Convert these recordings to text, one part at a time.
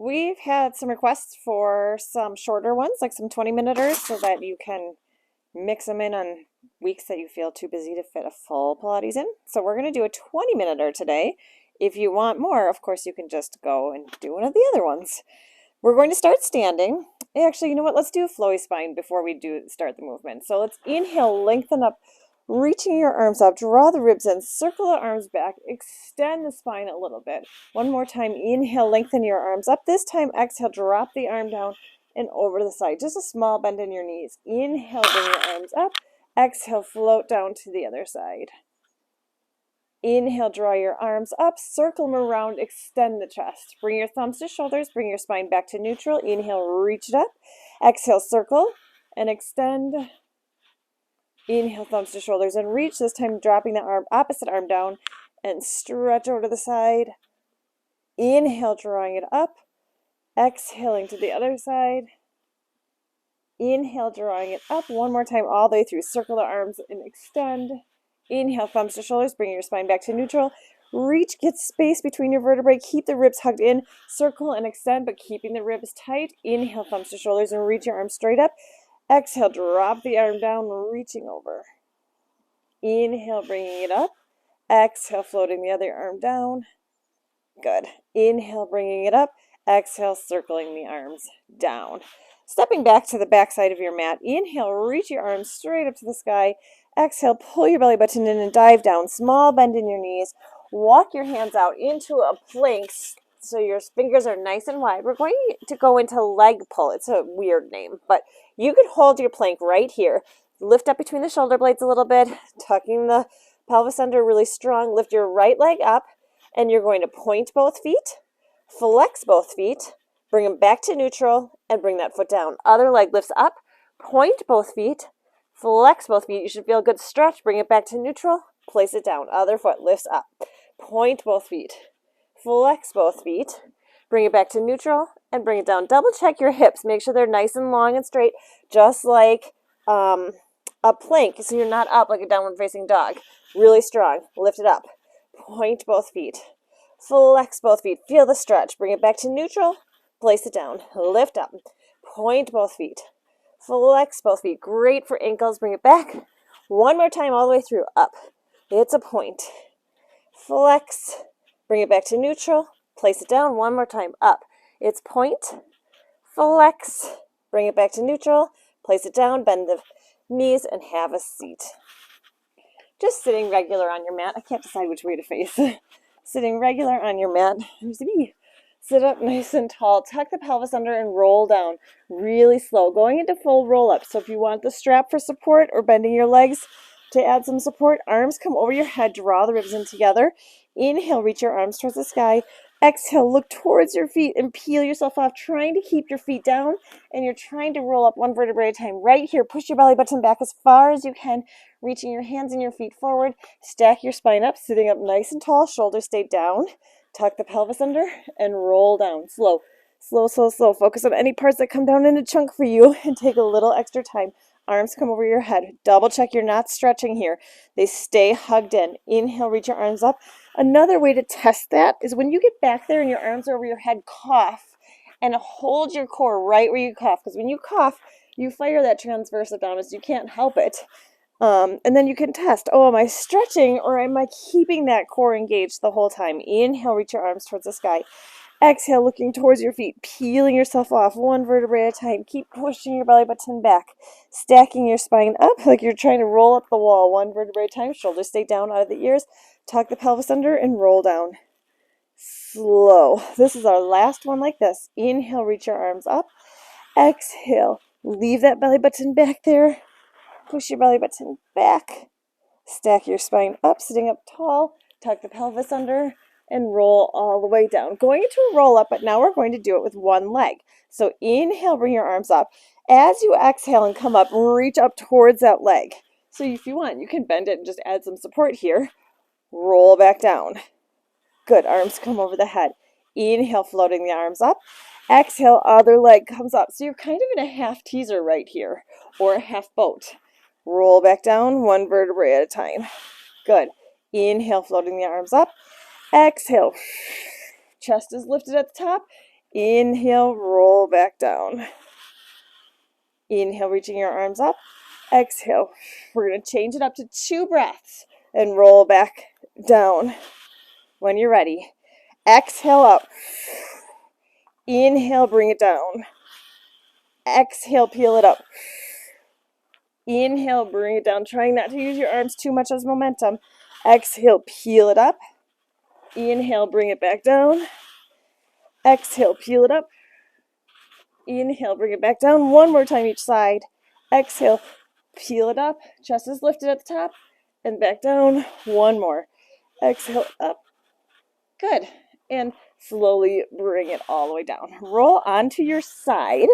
We've had some requests for some shorter ones, like some 20-minuters, so that you can mix them in on weeks that you feel too busy to fit a full Pilates in. So we're going to do a 20-minuter today. If you want more, of course, you can just go and do one of the other ones. We're going to start standing. Actually, you know what? Let's do a flowy spine before we start the movement. So let's inhale, lengthen up, reaching your arms up, draw the ribs in, circle the arms back, extend the spine a little bit. One more time, inhale, lengthen your arms up. This time, exhale, drop the arm down and over to the side. Just a small bend in your knees. Inhale, bring your arms up. Exhale, float down to the other side. Inhale, draw your arms up, circle them around, extend the chest. Bring your thumbs to shoulders, bring your spine back to neutral. Inhale, reach it up. Exhale, circle and extend. Inhale, thumbs to shoulders and reach. This time, dropping the opposite arm down and stretch over to the side. Inhale, drawing it up. Exhaling to the other side. Inhale, drawing it up. One more time, all the way through. Circle the arms and extend. Inhale, thumbs to shoulders, bring your spine back to neutral. Reach, get space between your vertebrae. Keep the ribs hugged in. Circle and extend, but keeping the ribs tight. Inhale, thumbs to shoulders, and reach your arms straight up. Exhale, drop the arm down, reaching over. Inhale, bringing it up. Exhale, floating the other arm down. Good. Inhale, bringing it up. Exhale, circling the arms down. Stepping back to the back side of your mat. Inhale, reach your arms straight up to the sky. Exhale, pull your belly button in and dive down. Small bend in your knees. Walk your hands out into a plank so your fingers are nice and wide. We're going to go into leg pull. It's a weird name, but you could hold your plank right here. Lift up between the shoulder blades a little bit, tucking the pelvis under really strong. Lift your right leg up, and you're going to point both feet, flex both feet, bring them back to neutral, and bring that foot down. Other leg lifts up, point both feet, flex both feet. You should feel a good stretch. Bring it back to neutral, place it down. Other foot lifts up, point both feet, flex both feet, bring it back to neutral, and bring it down. Double check your hips. Make sure they're nice and long and straight, just like a plank, so you're not up like a downward facing dog. Really strong. Lift it up. Point both feet. Flex both feet. Feel the stretch. Bring it back to neutral. Place it down. Lift up. Point both feet. Flex both feet. Great for ankles. Bring it back. One more time all the way through. Up. It's a point. Flex. Bring it back to neutral. Place it down. One more time. Up. It's point. Flex. Bring it back to neutral. Place it down. Bend the knees and have a seat. Just sitting regular on your mat. I can't decide which way to face. Sitting regular on your mat. Here's me. Sit up nice and tall. Tuck the pelvis under and roll down. Really slow. Going into full roll up. So if you want the strap for support or bending your legs to add some support, arms come over your head. Draw the ribs in together. Inhale, reach your arms towards the sky. Exhale, look towards your feet and peel yourself off, trying to keep your feet down, and you're trying to roll up one vertebrae at a time. Right here, push your belly button back as far as you can, reaching your hands and your feet forward. Stack your spine up, sitting up nice and tall, shoulders stay down. Tuck the pelvis under and roll down. Slow, slow, slow, slow. Focus on any parts that come down in a chunk for you and take a little extra time. Arms come over your head. Double check you're not stretching here. They stay hugged in. Inhale, reach your arms up. Another way to test that is when you get back there and your arms are over your head, cough and hold your core right where you cough. Because when you cough, you fire that transverse abdominis. You can't help it. And then you can test, oh, am I stretching or am I keeping that core engaged the whole time? Inhale, reach your arms towards the sky. Exhale, looking towards your feet, peeling yourself off one vertebrae at a time. Keep pushing your belly button back, stacking your spine up like you're trying to roll up the wall one vertebrae at a time. Shoulders stay down out of the ears. Tuck the pelvis under and roll down. Slow. This is our last one like this. Inhale, reach your arms up. Exhale, leave that belly button back there. Push your belly button back. Stack your spine up, sitting up tall. Tuck the pelvis under and roll all the way down. Going into a roll up, but now we're going to do it with one leg. So inhale, bring your arms up. As you exhale and come up, reach up towards that leg. So if you want, you can bend it and just add some support here. Roll back down. Good, arms come over the head. Inhale, floating the arms up. Exhale, other leg comes up. So you're kind of in a half teaser right here, or a half boat. Roll back down, one vertebrae at a time. Good. Inhale, floating the arms up. Exhale. Chest is lifted at the top. Inhale, roll back down. Inhale, reaching your arms up. Exhale. We're going to change it up to 2 breaths and roll back down. When you're ready, exhale up. Inhale, bring it down. Exhale, peel it up. Inhale, bring it down, trying not to use your arms too much as momentum. Exhale, peel it up. Inhale, bring it back down. Exhale, peel it up. Inhale, bring it back down. One more time each side. Exhale, peel it up. Chest is lifted at the top and back down. One more. Exhale, up. Good. And slowly bring it all the way down. Roll onto your side.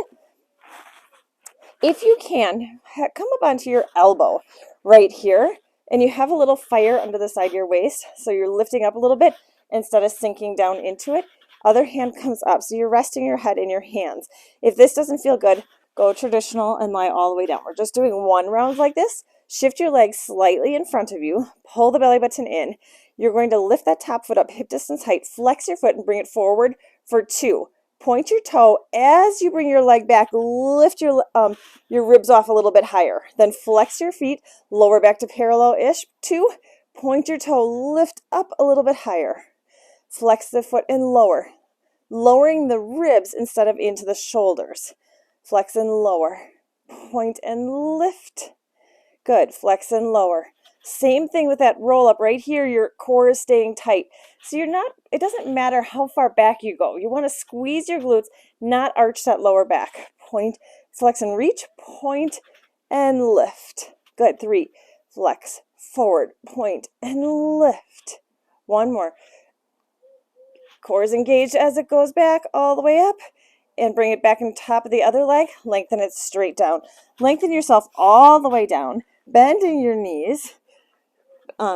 If you can, come up onto your elbow right here, and you have a little fire under the side of your waist, so you're lifting up a little bit instead of sinking down into it. Other hand comes up, so you're resting your head in your hands. If this doesn't feel good, go traditional and lie all the way down. We're just doing 1 round like this. Shift your legs slightly in front of you, pull the belly button in. You're going to lift that top foot up hip distance height, flex your foot and bring it forward for 2. Point your toe as you bring your leg back, lift your ribs off a little bit higher. Then flex your feet, lower back to parallel-ish. 2, point your toe, lift up a little bit higher. Flex the foot and lower, lowering the ribs instead of into the shoulders. Flex and lower, point and lift. Good, flex and lower. Same thing with that roll up right here, your core is staying tight. So it doesn't matter how far back you go. You want to squeeze your glutes, not arch that lower back. Point, flex and reach, point and lift. Good, 3, flex, forward, point and lift. 1 more. Core is engaged as it goes back all the way up. And bring it back on top of the other leg. Lengthen it straight down. Lengthen yourself all the way down. Bending your knees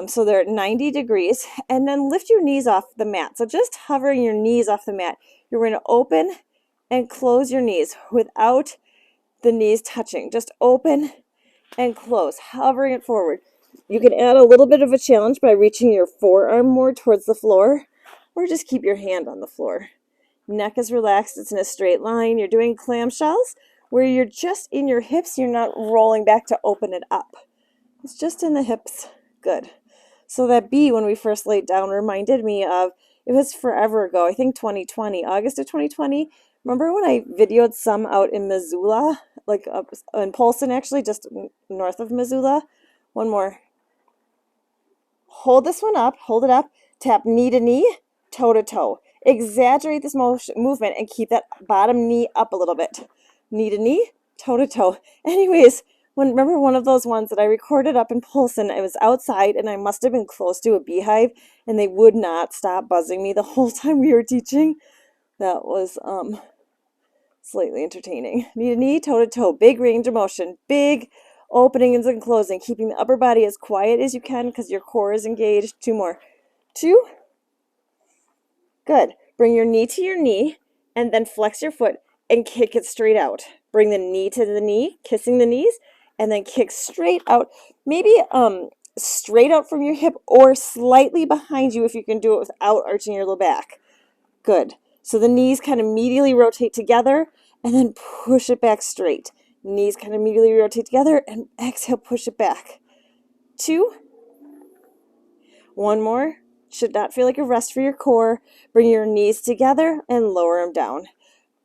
so they're at 90 degrees. And then lift your knees off the mat. So just hovering your knees off the mat. You're going to open and close your knees without the knees touching. Just open and close, hovering it forward. You can add a little bit of a challenge by reaching your forearm more towards the floor, or just keep your hand on the floor. Neck is relaxed, it's in a straight line. You're doing clamshells where you're just in your hips, you're not rolling back to open it up. It's just in the hips. Good. So that B, when we first laid down, reminded me of, it was forever ago, I think 2020, August of 2020. Remember when I videoed some out in Missoula, like in Polson actually, just north of Missoula? One more. Hold this one up, hold it up, tap knee to knee, toe to toe. Exaggerate this movement and keep that bottom knee up a little bit. Knee to knee, toe to toe. Anyways, remember one of those ones that I recorded up in Polson, I was outside and I must have been close to a beehive and they would not stop buzzing me the whole time we were teaching. That was slightly entertaining. Knee to knee, toe to toe, big range of motion, big openings and closing, keeping the upper body as quiet as you can because your core is engaged. 2 more. 2. Good. Bring your knee to your knee and then flex your foot and kick it straight out. Bring the knee to the knee, kissing the knees, and then kick straight out. Maybe straight out from your hip or slightly behind you if you can do it without arching your low back. Good. So the knees kind of medially rotate together and then push it back straight. Knees kind of medially rotate together and exhale, push it back. 2. 1 more. Should not feel like a rest for your core. Bring your knees together and lower them down.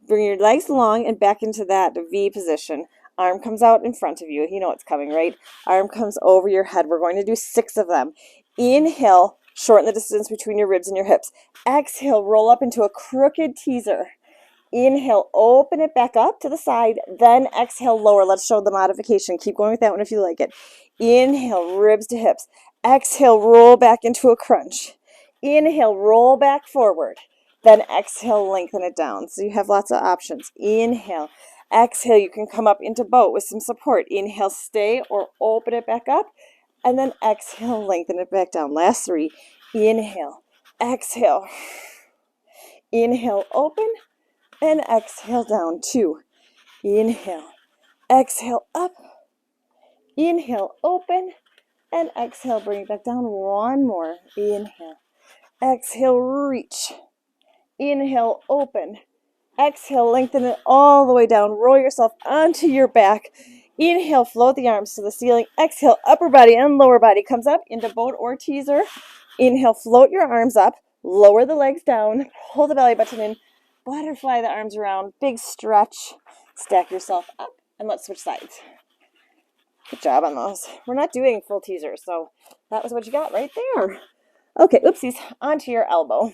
Bring your legs long and back into that V position. Arm comes out in front of you. You know it's coming, right? Arm comes over your head. We're going to do 6 of them. Inhale, shorten the distance between your ribs and your hips. Exhale, roll up into a crooked teaser. Inhale, open it back up to the side, then exhale, lower. Let's show the modification. Keep going with that one if you like it. Inhale, ribs to hips. Exhale, roll back into a crunch. Inhale, roll back forward. Then exhale, lengthen it down. So you have lots of options. Inhale. Exhale, you can come up into boat with some support. Inhale, stay or open it back up. And then exhale, lengthen it back down. Last 3. Inhale. Exhale. Inhale, open. And exhale down. 2. Inhale. Exhale up. Inhale, open. And exhale, bring it back down. 1 more. Inhale. Exhale, reach. Inhale, open. Exhale, lengthen it all the way down. Roll yourself onto your back. Inhale, float the arms to the ceiling. Exhale, upper body and lower body comes up into boat or teaser. Inhale, float your arms up. Lower the legs down. Pull the belly button in. Butterfly the arms around. Big stretch. Stack yourself up. And let's switch sides. Good job on those. We're not doing full teasers, so that was what you got right there. Okay, oopsies. Onto your elbow.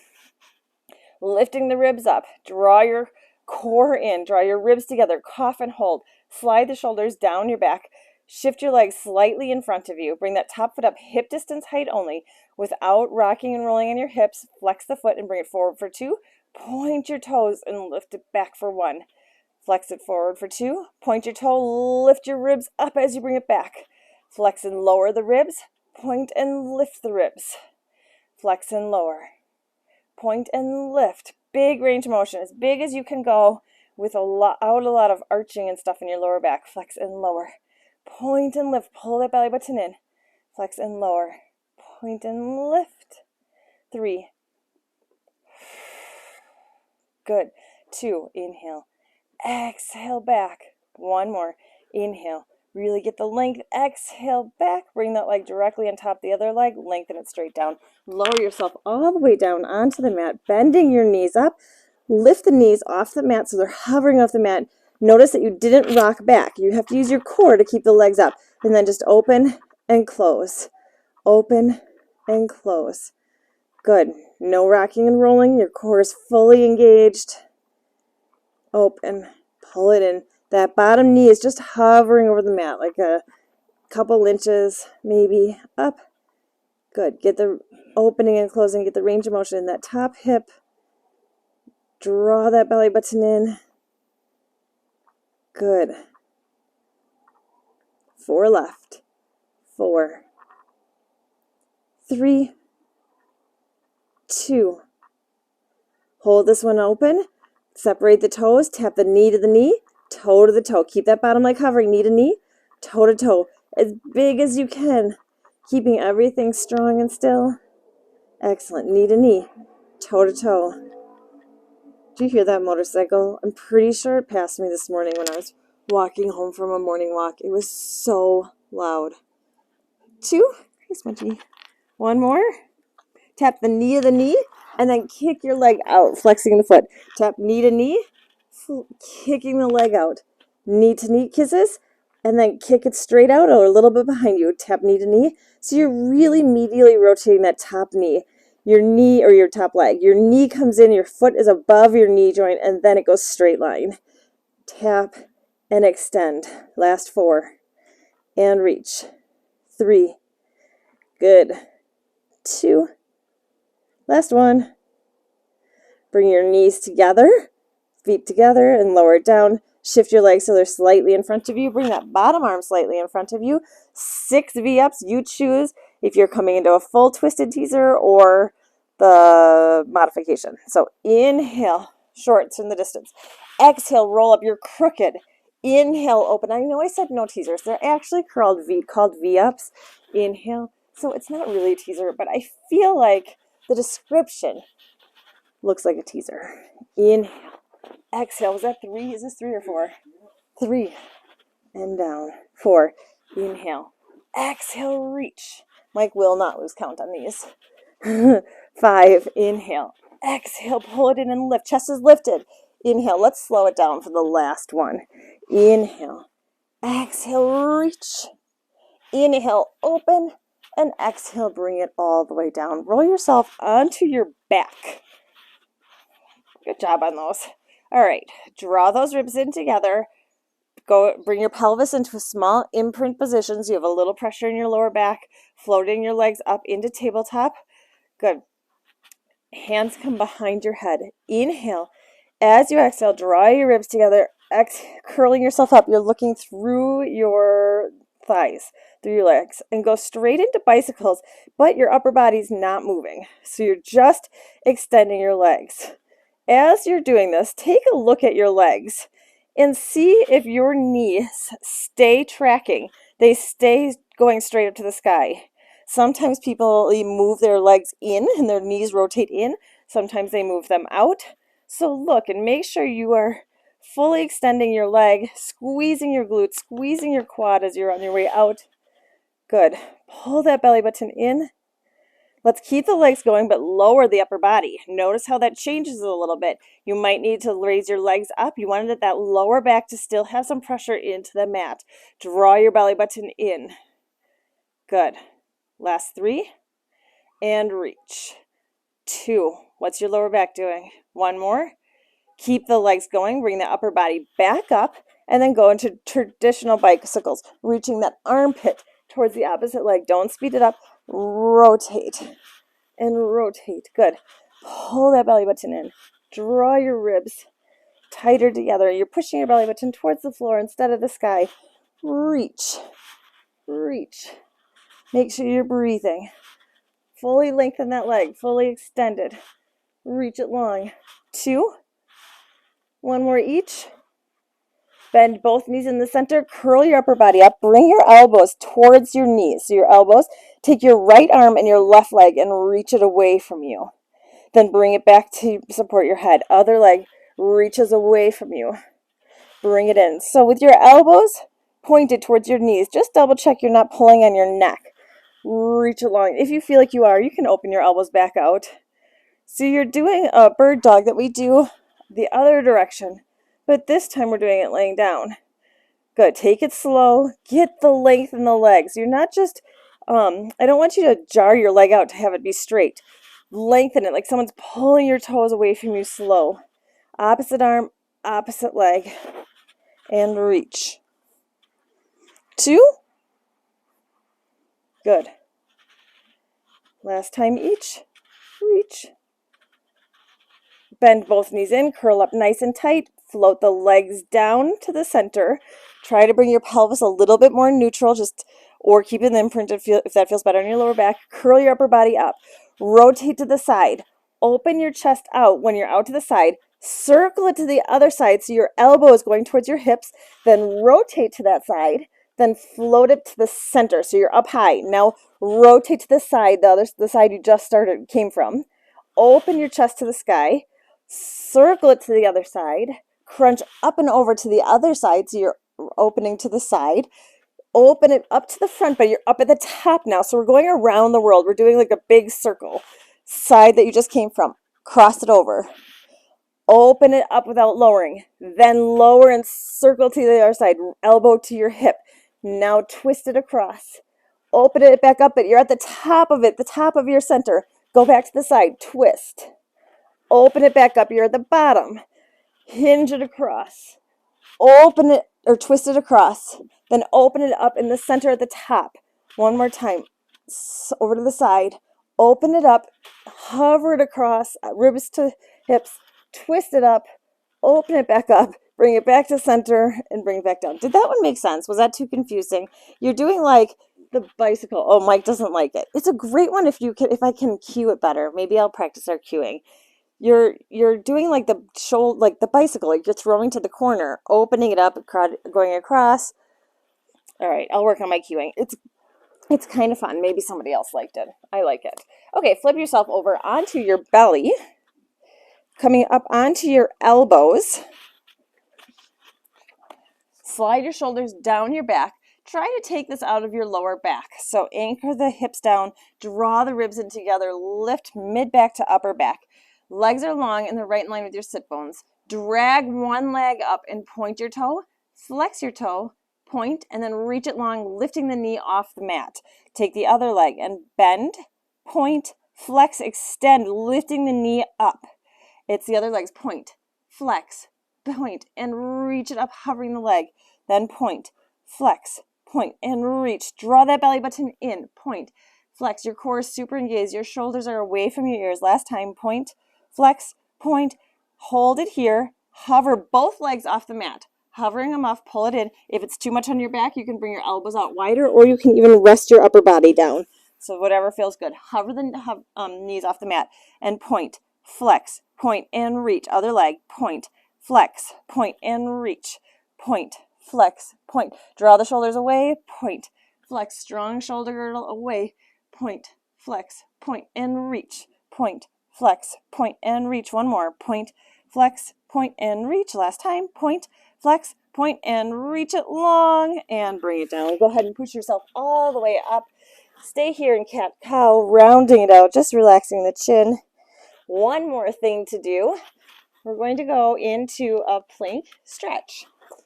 Lifting the ribs up. Draw your core in. Draw your ribs together. Cough and hold. Slide the shoulders down your back. Shift your legs slightly in front of you. Bring that top foot up hip distance height only without rocking and rolling on your hips. Flex the foot and bring it forward for 2. Point your toes and lift it back for 1. Flex it forward for 2. Point your toe. Lift your ribs up as you bring it back. Flex and lower the ribs. Point and lift the ribs. Flex and lower. Point and lift. Big range of motion, as big as you can go without a lot of arching and stuff in your lower back. Flex and lower. Point and lift. Pull that belly button in. Flex and lower. Point and lift. 3. Good. 2. Inhale. Exhale back. 1 more. Inhale. Really get the length. Exhale back. Bring that leg directly on top of the other leg. Lengthen it straight down. Lower yourself all the way down onto the mat, bending your knees up. Lift the knees off the mat so they're hovering off the mat. Notice that you didn't rock back. You have to use your core to keep the legs up. And then just open and close. Open and close. Good. No rocking and rolling. Your core is fully engaged. Open. Pull it in. That bottom knee is just hovering over the mat, like a couple inches, maybe up. Good. Get the opening and closing. Get the range of motion in that top hip. Draw that belly button in. Good. 4 left. 4. 3. 2. Hold this one open. Separate the toes. Tap the knee to the knee. Toe to the toe. Keep that bottom leg hovering. Knee to knee. Toe to toe. As big as you can. Keeping everything strong and still. Excellent. Knee to knee. Toe to toe. Do you hear that motorcycle? I'm pretty sure it passed me this morning when I was walking home from a morning walk. It was so loud. 2. Hey, Smudgy. 1 more. Tap the knee of the knee and then kick your leg out, flexing the foot. Tap knee to knee, kicking the leg out. Knee to knee kisses, and then kick it straight out or a little bit behind you. Tap knee to knee. So you're really medially rotating that top knee. Your knee or your top leg. Your knee comes in, your foot is above your knee joint, and then it goes straight line. Tap and extend. Last 4. And reach. 3. Good. 2. Last 1. Bring your knees together, feet together, and lower it down. Shift your legs so they're slightly in front of you. Bring that bottom arm slightly in front of you. 6 V-ups. You choose if you're coming into a full twisted teaser or the modification. So inhale, shorts in the distance. Exhale, roll up your crooked. Inhale, open. I know I said no teasers. They're actually called V-ups. Inhale. So it's not really a teaser, but I feel like the description looks like a teaser. Inhale. Exhale. Was that 3? Is this 3 or 4? 3. And down. 4. Inhale. Exhale. Reach. Mike will not lose count on these. 5. Inhale. Exhale. Pull it in and lift. Chest is lifted. Inhale. Let's slow it down for the last one. Inhale. Exhale. Reach. Inhale. Open. And exhale. Bring it all the way down. Roll yourself onto your back. Good job on those. All right, draw those ribs in together. Go, bring your pelvis into a small imprint position so you have a little pressure in your lower back, floating your legs up into tabletop. Good. Hands come behind your head. Inhale. As you exhale, draw your ribs together, curling yourself up. You're looking through your thighs, through your legs, and go straight into bicycles, but your upper body's not moving. So you're just extending your legs. As you're doing this, take a look at your legs and see if your knees stay tracking. They stay going straight up to the sky. Sometimes people move their legs in and their knees rotate in. Sometimes they move them out. So look and make sure you are fully extending your leg, squeezing your glutes, squeezing your quad as you're on your way out. Good. Pull that belly button in. Let's keep the legs going, but lower the upper body. Notice how that changes a little bit. You might need to raise your legs up. You wanted that lower back to still have some pressure into the mat. Draw your belly button in. Good. Last 3. And reach. 2. What's your lower back doing? 1 more. Keep the legs going. Bring the upper body back up. And then go into traditional bicycles. Reaching that armpit towards the opposite leg. Don't speed it up. Rotate and rotate. Good. Pull that belly button in. Draw your ribs tighter together. You're pushing your belly button towards the floor instead of the sky. Reach. Reach. Make sure you're breathing. Fully lengthen that leg. Fully extended. Reach it long. 2. 1 more each. Bend both knees in the center. Curl your upper body up. Bring your elbows towards your knees. So your elbows, take your right arm and your left leg and reach it away from you. Then bring it back to support your head. Other leg reaches away from you. Bring it in. So with your elbows pointed towards your knees, just double check you're not pulling on your neck. Reach along. If you feel like you are, you can open your elbows back out. So you're doing a bird dog that we do the other direction. But this time we're doing it laying down. Good. Take it slow. Get the length in the legs. You're not just, I don't want you to jar your leg out to have it be straight. Lengthen it like someone's pulling your toes away from you slow. Opposite arm, opposite leg. And reach. 2. Good. Last time each. Reach. Bend both knees in, curl up nice and tight, float the legs down to the center. Try to bring your pelvis a little bit more neutral, or keep an imprint if that feels better on your lower back. Curl your upper body up. Rotate to the side. Open your chest out when you're out to the side. Circle it to the other side so your elbow is going towards your hips. Then rotate to that side. Then float it to the center so you're up high. Now rotate to the side, the side you just came from. Open your chest to the sky. Circle it to the other side. Crunch up and over to the other side so you're opening to the side. Open it up to the front, but you're up at the top now. So we're going around the world. We're doing like a big circle. Side that you just came from. Cross it over. Open it up without lowering. Then lower and circle to the other side. Elbow to your hip. Now twist it across. Open it back up, but you're at the top of it, the top of your center. Go back to the side. Twist. Open it back up. You're at the bottom. Hinge it across. Open it or twist it across. Then open it up in the center at the top. One more time. Over to the side. Open it up. Hover it across. Ribs to hips. Twist it up. Open it back up. Bring it back to center and bring it back down. Did that one make sense? Was that too confusing? You're doing like the bicycle. Oh, Mike doesn't like it. It's a great one if I can cue it better. Maybe I'll practice our cueing. You're doing like the bicycle, like you're throwing to the corner, opening it up, going across. All right, I'll work on my cueing. It's kind of fun. Maybe somebody else liked it. I like it. Okay, flip yourself over onto your belly, coming up onto your elbows. Slide your shoulders down your back. Try to take this out of your lower back. So anchor the hips down, draw the ribs in together, lift mid back to upper back. Legs are long and they're right in line with your sit bones. Drag one leg up and point your toe. Flex your toe, point, and then reach it long, lifting the knee off the mat. Take the other leg and bend, point, flex, extend, lifting the knee up. It's the other leg's point, flex, point, and reach it up, hovering the leg. Then point, flex, point, and reach. Draw that belly button in, point, flex. Your core is super engaged. Your shoulders are away from your ears. Last time, point, flex, point, hold it here, hover both legs off the mat, hovering them off, pull it in. If it's too much on your back, you can bring your elbows out wider, or you can even rest your upper body down. So whatever feels good. Hover the knees off the mat and point, flex, point, and reach. Other leg, point, flex, point, and reach. Point, flex, point. Draw the shoulders away, point, flex. Strong shoulder girdle away, point, flex, point, and reach. Point, flex, point, and reach. One more. Point, flex, point, and reach. Last time, point, flex, point, and reach it long, and bring it down. Go ahead and push yourself all the way up. Stay here in cat-cow, rounding it out, just relaxing the chin. One more thing to do. We're going to go into a plank stretch.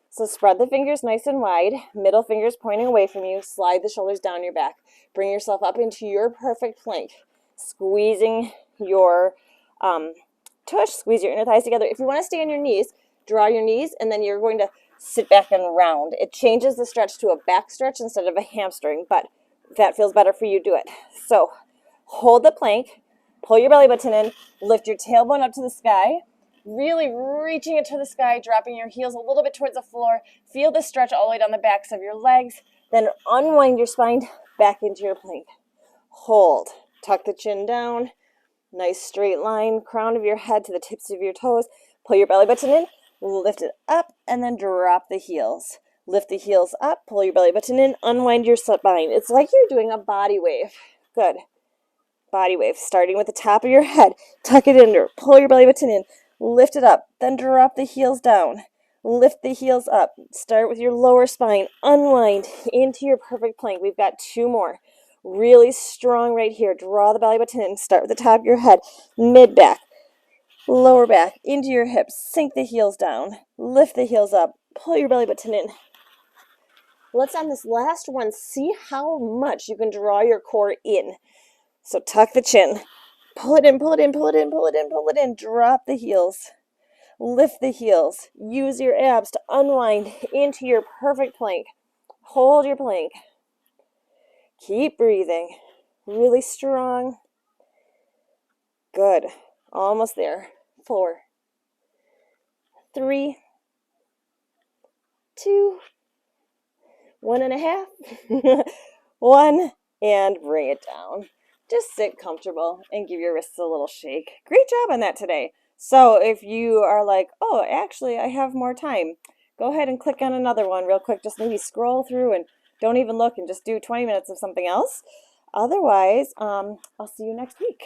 So spread the fingers nice and wide, middle fingers pointing away from you, slide the shoulders down your back. Bring yourself up into your perfect plank, squeezing your tush, squeeze your inner thighs together. If you want to stay on your knees, draw your knees, and then you're going to sit back and round. It changes the stretch to a back stretch instead of a hamstring, but if that feels better for you, do it. So hold the plank, pull your belly button in, lift your tailbone up to the sky, really reaching it to the sky, dropping your heels a little bit towards the floor. Feel the stretch all the way down the backs of your legs. Then unwind your spine back into your plank. Hold. Tuck the chin down. Nice straight line, crown of your head to the tips of your toes. Pull your belly button in, lift it up, and then drop the heels. Lift the heels up, pull your belly button in, unwind your spine. It's like you're doing a body wave. Good. Body wave, starting with the top of your head. Tuck it under, pull your belly button in, lift it up, then drop the heels down. Lift the heels up. Start with your lower spine. Unwind into your perfect plank. We've got two more. Really strong right here. Draw the belly button in. Start with the top of your head. Mid back. Lower back. Into your hips. Sink the heels down. Lift the heels up. Pull your belly button in. Let's on this last one see how much you can draw your core in. So tuck the chin. Pull it in, pull it in, pull it in, pull it in, pull it in. Drop the heels. Lift the heels. Use your abs to unwind into your perfect plank. Hold your plank. Keep breathing. Really strong. Good. Almost there. 4, 3, 2, 1.5, 1, and bring it down. Just sit comfortable and give your wrists a little shake. Great job on that today. So if you are like, oh, actually, I have more time, go ahead and click on another one real quick. Just maybe scroll through and don't even look and just do 20 minutes of something else. Otherwise, I'll see you next week.